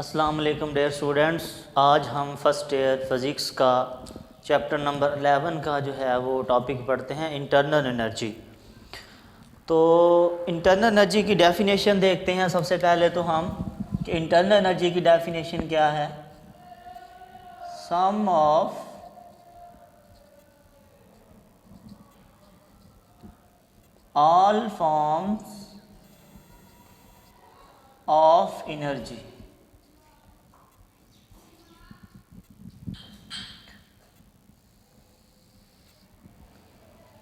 अस्सलाम वालेकुम dear students. आज हम फर्स्ट ईयर फ़िज़िक्स का चैप्टर नंबर 11 का जो है वो टॉपिक पढ़ते हैं, इंटरनल एनर्जी। तो इंटरनल एनर्जी की डेफिनेशन देखते हैं सबसे पहले तो हम कि इंटरनल एनर्जी की डेफिनेशन क्या है। Sum of all forms of energy.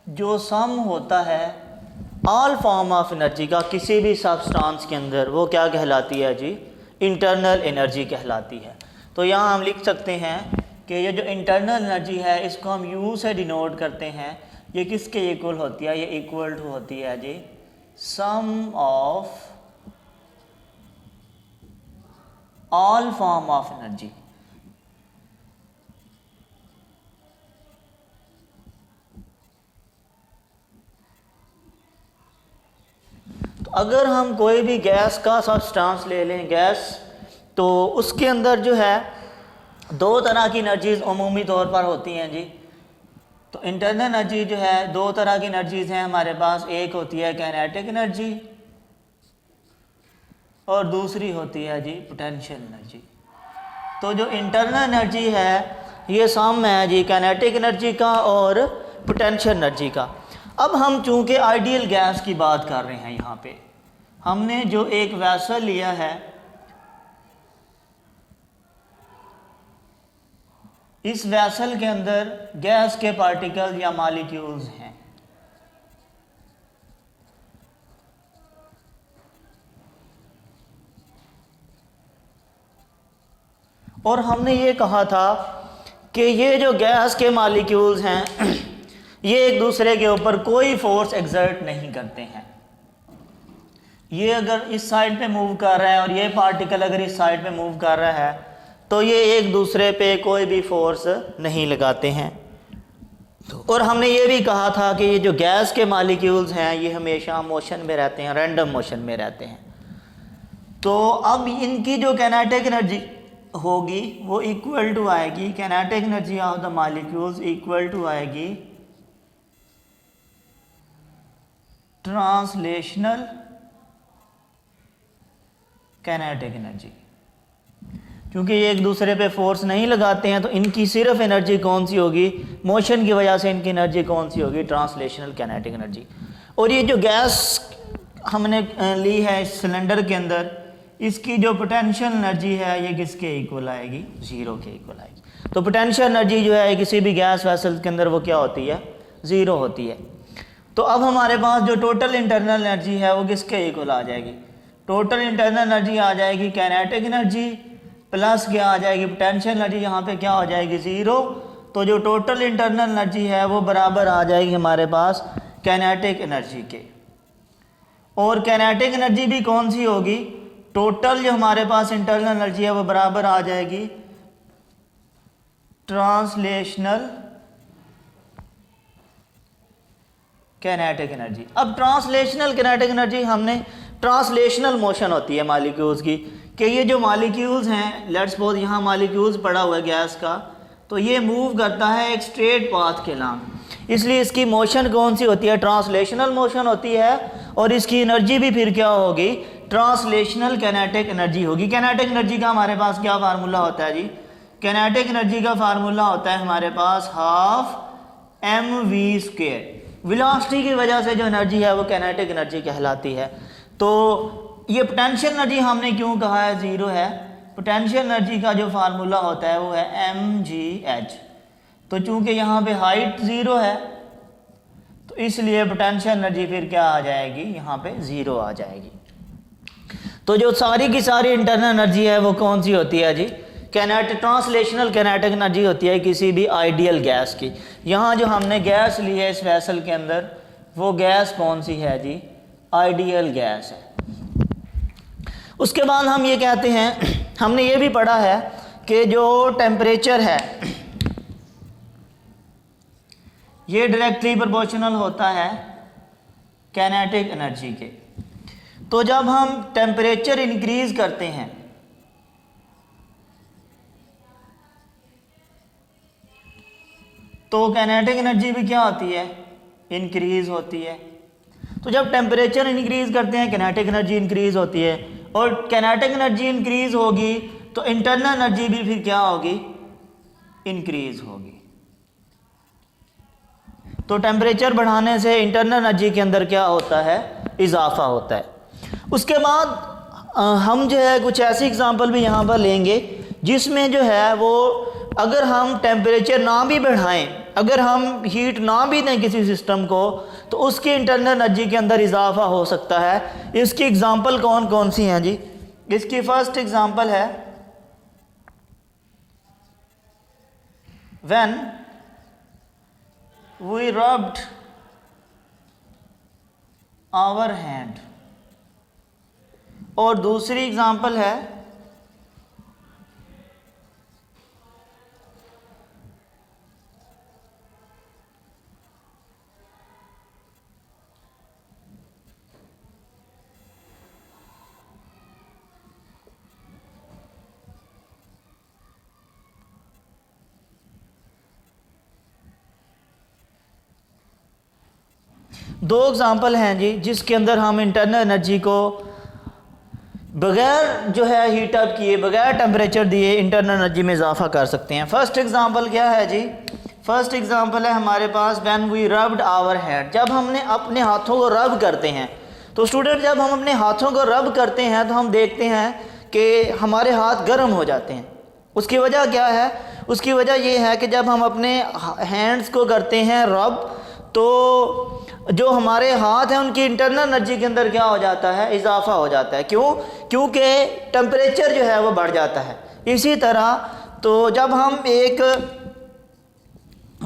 जो सम होता है ऑल फॉर्म ऑफ एनर्जी का किसी भी सब्सटेंस के अंदर, वो क्या कहलाती है जी? इंटरनल एनर्जी कहलाती है। तो यहाँ हम लिख सकते हैं कि ये जो इंटरनल एनर्जी है इसको हम यू से डिनोट करते हैं। ये किसके इक्वल होती है? ये इक्वल टू होती है जी sum of all form of energy. अगर हम कोई भी गैस का सब्सटेंस ले लें, गैस, तो उसके अंदर जो है दो तरह की एनर्जीज़ अमूमी तौर पर होती हैं जी। तो इंटरनल एनर्जी जो है, दो तरह की एनर्जीज़ हैं हमारे पास। एक होती है काइनेटिक एनर्जी और दूसरी होती है जी पोटेंशियल एनर्जी। तो जो इंटरनल एनर्जी है ये सम है जी काइनेटिक एनर्जी का और पोटेंशियल एनर्जी का। अब हम चूंकि आइडियल गैस की बात कर रहे हैं, यहाँ पे हमने जो एक वेसल लिया है, इस वेसल के अंदर गैस के पार्टिकल या मॉलिक्यूल्स हैं। और हमने ये कहा था कि ये जो गैस के मॉलिक्यूल्स हैं ये एक दूसरे के ऊपर कोई फोर्स एक्सर्ट नहीं करते हैं। ये अगर इस साइड पे मूव कर रहा है और ये पार्टिकल अगर इस साइड पे मूव कर रहा है तो ये एक दूसरे पे कोई भी फोर्स नहीं लगाते हैं। और हमने ये भी कहा था कि ये जो गैस के मॉलिक्यूल्स हैं ये हमेशा मोशन में रहते हैं, रैंडम मोशन में रहते हैं। तो अब इनकी जो काइनेटिक एनर्जी होगी वो इक्वल टू आएगी, kinetic energy of the molecules equal to आएगी ट्रांसलेशनल काइनेटिक एनर्जी। क्योंकि ये एक दूसरे पे फोर्स नहीं लगाते हैं तो इनकी सिर्फ एनर्जी कौन सी होगी? मोशन की वजह से इनकी एनर्जी कौन सी होगी? Translational kinetic energy. और ये जो गैस हमने ली है इस सिलेंडर के अंदर, इसकी जो पोटेंशियल एनर्जी है ये किसके इक्वल आएगी? ज़ीरो के इक्वल आएगी। तो पोटेंशियल एनर्जी जो है किसी भी गैस वेसल के अंदर वो क्या होती है? ज़ीरो होती है। तो अब हमारे पास जो टोटल इंटरनल एनर्जी है वो किसके इक्वल आ जाएगी? टोटल इंटरनल एनर्जी आ जाएगी काइनेटिक एनर्जी प्लस क्या आ जाएगी? Potential energy. यहाँ पे क्या हो जाएगी? ज़ीरो। तो जो टोटल इंटरनल एनर्जी है वो बराबर आ जाएगी हमारे पास काइनेटिक एनर्जी के। और काइनेटिक एनर्जी भी कौन सी होगी? टोटल जो हमारे पास इंटरनल एनर्जी है वो बराबर आ जाएगी ट्रांसलेशनल काइनेटिक एनर्जी। अब ट्रांसलेशनल काइनेटिक एनर्जी, हमने ट्रांसलेशनल मोशन होती है मॉलिक्यूल्स की, कि ये जो मॉलिक्यूल्स हैं, लेट्स सपोज यहाँ मॉलिक्यूल्स पड़ा हुआ है गैस का, तो ये मूव करता है एक स्ट्रेट पाथ के लॉन्ग, इसलिए इसकी मोशन कौन सी होती है? ट्रांसलेशनल मोशन होती है। और इसकी एनर्जी भी फिर क्या होगी? ट्रांसलेशनल काइनेटिक एनर्जी होगी। काइनेटिक एनर्जी का हमारे पास क्या फार्मूला होता है जी? काइनेटिक एनर्जी का फार्मूला होता है हमारे पास हाफ mv²। वेलोसिटी की वजह से जो एनर्जी है वो काइनेटिक एनर्जी कहलाती है। तो ये पोटेंशियल एनर्जी हमने क्यों कहा है ज़ीरो है? पोटेंशियल एनर्जी का जो फार्मूला होता है वो है mgh। तो चूंकि यहाँ पे हाइट ज़ीरो है तो इसलिए पोटेंशियल एनर्जी फिर क्या आ जाएगी? यहाँ पे ज़ीरो आ जाएगी। तो जो सारी की सारी इंटरनल एनर्जी है वो कौन सी होती है जी? ट्रांसलेशनल काइनेटिक एनर्जी होती है किसी भी आइडियल गैस की। यहाँ जो हमने गैस ली है इस वेसल के अंदर, वो गैस कौन सी है जी? आइडियल गैस है। उसके बाद हम ये कहते हैं, हमने ये भी पढ़ा है कि जो टेम्परेचर है ये डायरेक्टली प्रोपोर्शनल होता है काइनेटिक एनर्जी के। तो जब हम टेम्परेचर इंक्रीज करते हैं तो काइनेटिक एनर्जी भी क्या होती है, इंक्रीज़ होती है। तो जब टेम्परेचर इंक्रीज़ करते हैं काइनेटिक एनर्जी इंक्रीज़ होती है, और काइनेटिक एनर्जी इंक्रीज़ होगी तो इंटरनल एनर्जी भी फिर क्या होगी, इंक्रीज़ होगी। तो टेम्परेचर बढ़ाने से इंटरनल एनर्जी के अंदर क्या होता है, इजाफा होता है। उसके बाद हम जो है कुछ ऐसी एग्जांपल भी यहाँ पर लेंगे जिसमें जो है वो अगर हम टेम्परेचर ना भी बढ़ाएं, अगर हम हीट ना भी दें किसी सिस्टम को, तो उसकी इंटरनल एनर्जी के अंदर इजाफा हो सकता है। इसकी एग्जांपल कौन कौन सी हैं जी? इसकी फर्स्ट एग्जांपल है when we rubbed our hand, और दूसरी एग्जांपल है दो एग्जांपल हैं जी जिसके अंदर हम इंटरनल एनर्जी को बगैर जो है हीट अप किए, बगैर टेम्परेचर दिए इंटरनल एनर्जी में इजाफा कर सकते हैं। फर्स्ट एग्जांपल क्या है जी? फर्स्ट एग्जांपल है हमारे पास when we rubbed our hand, जब हमने अपने हाथों को रब करते हैं। तो स्टूडेंट जब हम अपने हाथों को रब करते हैं तो हम देखते हैं कि हमारे हाथ गर्म हो जाते हैं। उसकी वजह क्या है? उसकी वजह ये है कि जब हम अपने हैंड्स को करते हैं रब, तो जो हमारे हाथ हैं उनकी इंटरनल एनर्जी के अंदर क्या हो जाता है, इजाफा हो जाता है। क्यों? क्योंकि टेम्परेचर जो है वो बढ़ जाता है। इसी तरह तो जब हम एक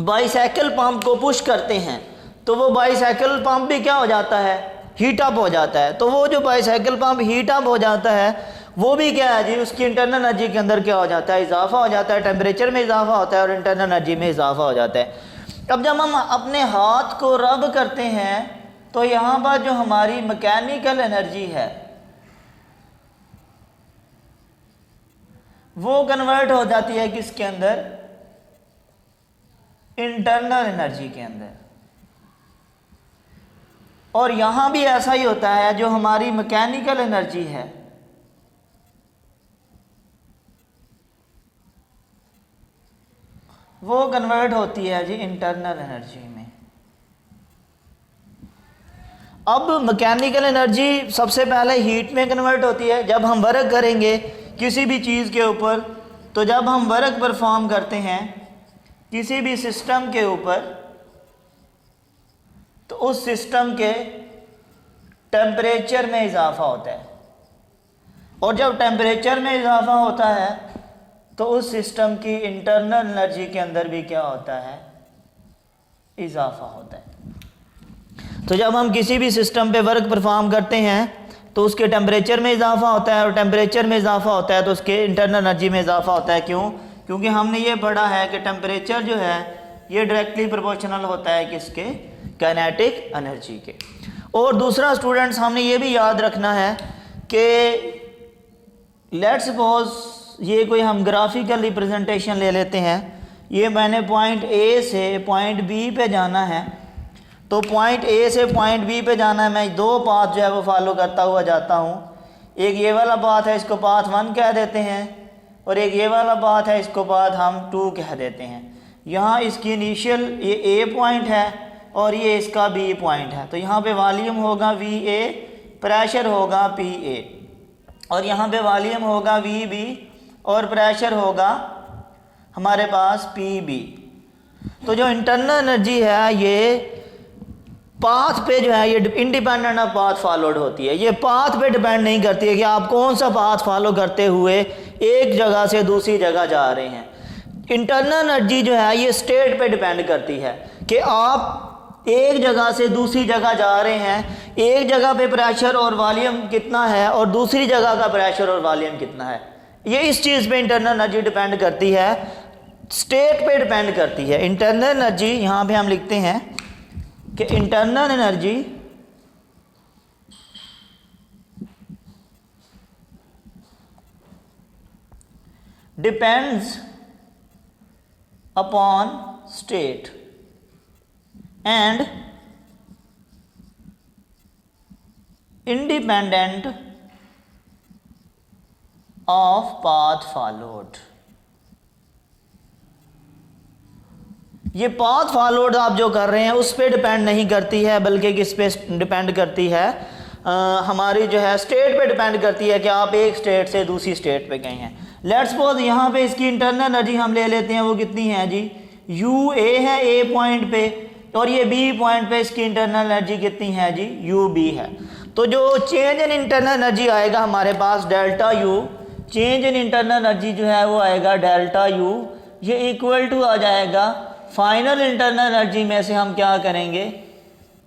बाईसाइकिल पंप को पुश करते हैं तो वो बाईसाइकिल पंप भी क्या हो जाता है, हीट अप हो जाता है। तो वो जो बाईसाइकिल पंप हीट अप हो जाता है वो भी क्या है जी, उसकी इंटरनल एनर्जी के अंदर क्या हो जाता है, इजाफा हो जाता है। टेम्परेचर में इजाफा होता है और इंटरनल एनर्जी में इजाफा हो जाता है। अब जब हम अपने हाथ को रब करते हैं तो यहाँ पर जो हमारी मैकेनिकल एनर्जी है वो कन्वर्ट हो जाती है किसके अंदर, इंटरनल एनर्जी के अंदर। और यहाँ भी ऐसा ही होता है, जो हमारी मैकेनिकल एनर्जी है वो कन्वर्ट होती है जी इंटरनल एनर्जी में। अब मैकेनिकल एनर्जी सबसे पहले हीट में कन्वर्ट होती है जब हम वर्क करेंगे किसी भी चीज़ के ऊपर। तो जब हम वर्क परफॉर्म करते हैं किसी भी सिस्टम के ऊपर, तो उस सिस्टम के टेम्परेचर में इजाफा होता है, और जब टेम्परेचर में इजाफा होता है तो उस सिस्टम की इंटरनल एनर्जी के अंदर भी क्या होता है, इजाफा होता है। तो जब हम किसी भी सिस्टम पे वर्क परफॉर्म करते हैं तो उसके टेम्परेचर में इजाफा होता है, और टेम्परेचर में इजाफा होता है तो उसके इंटरनल एनर्जी में इजाफा होता है। क्यों? क्योंकि हमने ये पढ़ा है कि टेम्परेचर जो है ये डायरेक्टली प्रोपोर्शनल होता है किसके, काइनेटिक एनर्जी के। और दूसरा स्टूडेंट्स हमने ये भी याद रखना है कि लेट्स सपोज ये कोई हम ग्राफिकल रिप्रेजेंटेशन ले लेते हैं। ये मैंने पॉइंट ए से पॉइंट बी पे जाना है, तो पॉइंट ए से पॉइंट बी पे जाना है। मैं दो पाथ जो है वो फॉलो करता हुआ जाता हूँ। एक ये वाला पाथ है, इसको पाथ 1 कह देते हैं, और एक ये वाला पाथ है, इसको पाथ हम 2 कह देते हैं। यहाँ इसकी इनिशियल ये ए पॉइंट है और ये इसका बी पॉइंट है। तो यहाँ पे वॉल्यूम होगा वी ए, प्रेशर होगा पी ए, और यहाँ पे वॉल्यूम होगा वी बी और प्रेशर होगा हमारे पास पी बी। तो जो इंटरनल एनर्जी है ये पाथ पे जो है ये इंडिपेंडेंट ऑफ पाथ फॉलोड होती है। ये पाथ पे डिपेंड नहीं करती है कि आप कौन सा पाथ फॉलो करते हुए एक जगह से दूसरी जगह जा रहे हैं। इंटरनल एनर्जी जो है ये स्टेट पे डिपेंड करती है कि आप एक जगह से दूसरी जगह जा रहे हैं, एक जगह पे प्रेशर और वॉल्यूम कितना है और दूसरी जगह का प्रेशर और वॉल्यूम कितना है। ये इस चीज़ पे इंटरनल एनर्जी डिपेंड करती है, स्टेट पे डिपेंड करती है। इंटरनल एनर्जी यहाँ पे हम लिखते हैं कि internal energy depends upon state and independent of path followed. ये पाथ फॉलोड आप जो कर रहे हैं उस पर डिपेंड नहीं करती है, बल्कि किस पे डिपेंड करती है, हमारी जो है स्टेट पे डिपेंड करती है कि आप एक स्टेट से दूसरी स्टेट पे गए हैं। लेट्स सपोज यहाँ पे इसकी इंटरनल एनर्जी हम ले लेते हैं, वो कितनी है जी, यू ए है ए पॉइंट पे, और ये बी पॉइंट पे इसकी इंटरनल एनर्जी कितनी है जी, यू बी है। तो जो चेंज इन इंटरनल एनर्जी आएगा हमारे पास delta U, change in internal energy जो है वो आएगा डेल्टा यू, ये इक्वल टू आ जाएगा फाइनल इंटरनल एनर्जी में से हम क्या करेंगे,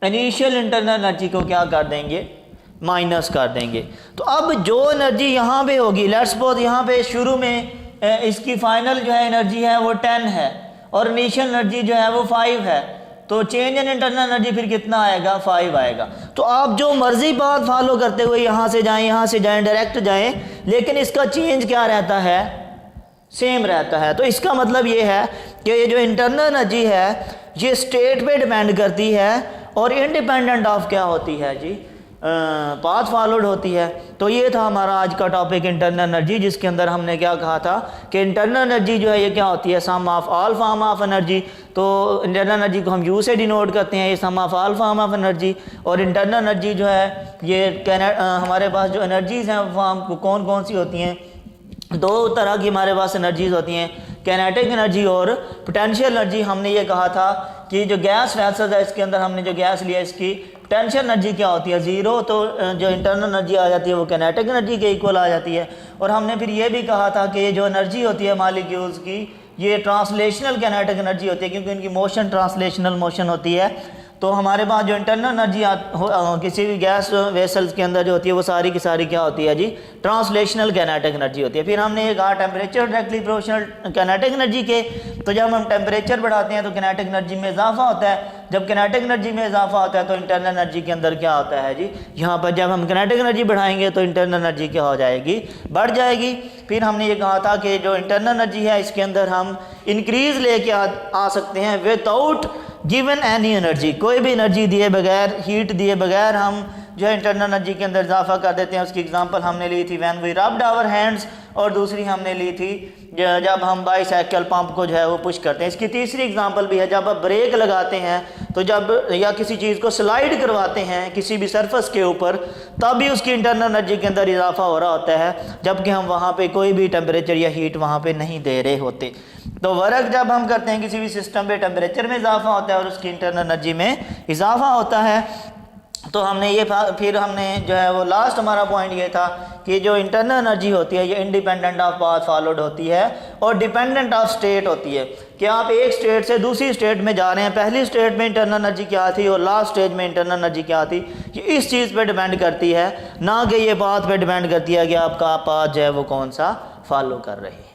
इनिशियल इंटरनल एनर्जी को क्या कर देंगे, माइनस कर देंगे। तो अब जो एनर्जी यहाँ पे होगी, लेट्स सपोज यहाँ पे शुरू में इसकी फाइनल जो है एनर्जी है वो 10 है और इनिशियल एनर्जी जो है वो 5 है, तो चेंज इन इंटरनल एनर्जी फिर कितना आएगा, 5 आएगा। तो आप जो मर्जी पाथ फॉलो करते हुए यहाँ से जाएं डायरेक्ट जाएं, लेकिन इसका चेंज क्या रहता है, सेम रहता है। तो इसका मतलब ये है कि ये जो इंटरनल एनर्जी है ये स्टेट पे डिपेंड करती है और इंडिपेंडेंट ऑफ क्या होती है जी, पाथ फॉलोड होती है। तो ये था हमारा आज का टॉपिक इंटरनल एनर्जी, जिसके अंदर हमने क्या कहा था कि इंटरनल एनर्जी जो है ये क्या होती है, sum of all form of energy. तो इंटरनल एनर्जी को हम यू से डिनोट करते हैं, ये sum of all form of energy. और इंटरनल एनर्जी जो है ये हमारे पास जो एनर्जीज़ हैं वो कौन कौन सी होती हैं, दो तरह की हमारे पास एनर्जीज होती हैं, कैनेटिक एनर्जी और पोटेंशियल एनर्जी। हमने ये कहा था कि जो गैस वैसेस है इसके अंदर हमने जो गैस लिया इसकी पोटेंशियल एनर्जी क्या होती है, ज़ीरो, तो जो इंटरनल एनर्जी आ जाती है वो कैनेटिक एनर्जी के इक्वल आ जाती है। और हमने फिर ये भी कहा था कि ये जो एनर्जी होती है मॉलिक्यूल्स की ये ट्रांसलेशनल कैनेटिक एनर्जी होती है, क्योंकि इनकी मोशन ट्रांसलेशनल मोशन होती है। तो हमारे पास जो इंटरनल एनर्जी किसी भी गैस वेसल्स के अंदर जो होती है वो सारी की सारी क्या होती है जी, ट्रांसलेशनल कैनेटिक एनर्जी होती है। फिर हमने ये कहा temperature directly proportional kinetic energy के, तो जब हम टेम्परेचर बढ़ाते हैं तो कैनेटिक एनर्जी में इजाफा होता है, जब कैनेटिक एनर्जी में इजाफा होता है तो इंटरनल एनर्जी के अंदर क्या होता है जी, यहाँ पर जब हम कैनेटिक एनर्जी बढ़ाएंगे तो इंटरनल एनर्जी क्या हो जाएगी, बढ़ जाएगी। फिर हमने ये कहा था कि जो इंटरनल एनर्जी है इसके अंदर हम इंक्रीज लेके आ सकते हैं विदाउट गिवन एनी एनर्जी, कोई भी एनर्जी दिए बगैर, हीट दिए बगैर हम जो है इंटरनल एनर्जी के अंदर इजाफा कर देते हैं। उसकी एग्जांपल हमने ली थी when we rubbed our hands, और दूसरी हमने ली थी जब हम बाईसाइकिल पंप को जो है वो पुश करते हैं। इसकी तीसरी एग्जांपल भी है जब आप ब्रेक लगाते हैं, तो जब या किसी चीज़ को स्लाइड करवाते हैं किसी भी सरफेस के ऊपर, तब भी उसकी इंटरनल एनर्जी के अंदर इजाफा हो रहा होता है, जबकि हम वहाँ पे कोई भी टेम्परेचर या हीट वहाँ पे नहीं दे रहे होते। तो वर्क जब हम करते हैं किसी भी सिस्टम पे, टेम्परेचर में इजाफा होता है और उसकी इंटरनल एनर्जी में इजाफा होता है। तो हमने ये फिर हमने जो है वो लास्ट हमारा पॉइंट ये था कि जो इंटरनल एनर्जी होती है ये इंडिपेंडेंट ऑफ पाथ फॉलोड होती है और डिपेंडेंट ऑफ स्टेट होती है, कि आप एक स्टेट से दूसरी स्टेट में जा रहे हैं, पहली स्टेट में इंटरनल एनर्जी क्या थी और लास्ट स्टेज में इंटरनल एनर्जी क्या थी, ये इस चीज़ पे डिपेंड करती है, ना कि ये पाथ पे डिपेंड करती है कि आपका पाथ जो है वो कौन सा फॉलो कर रही है।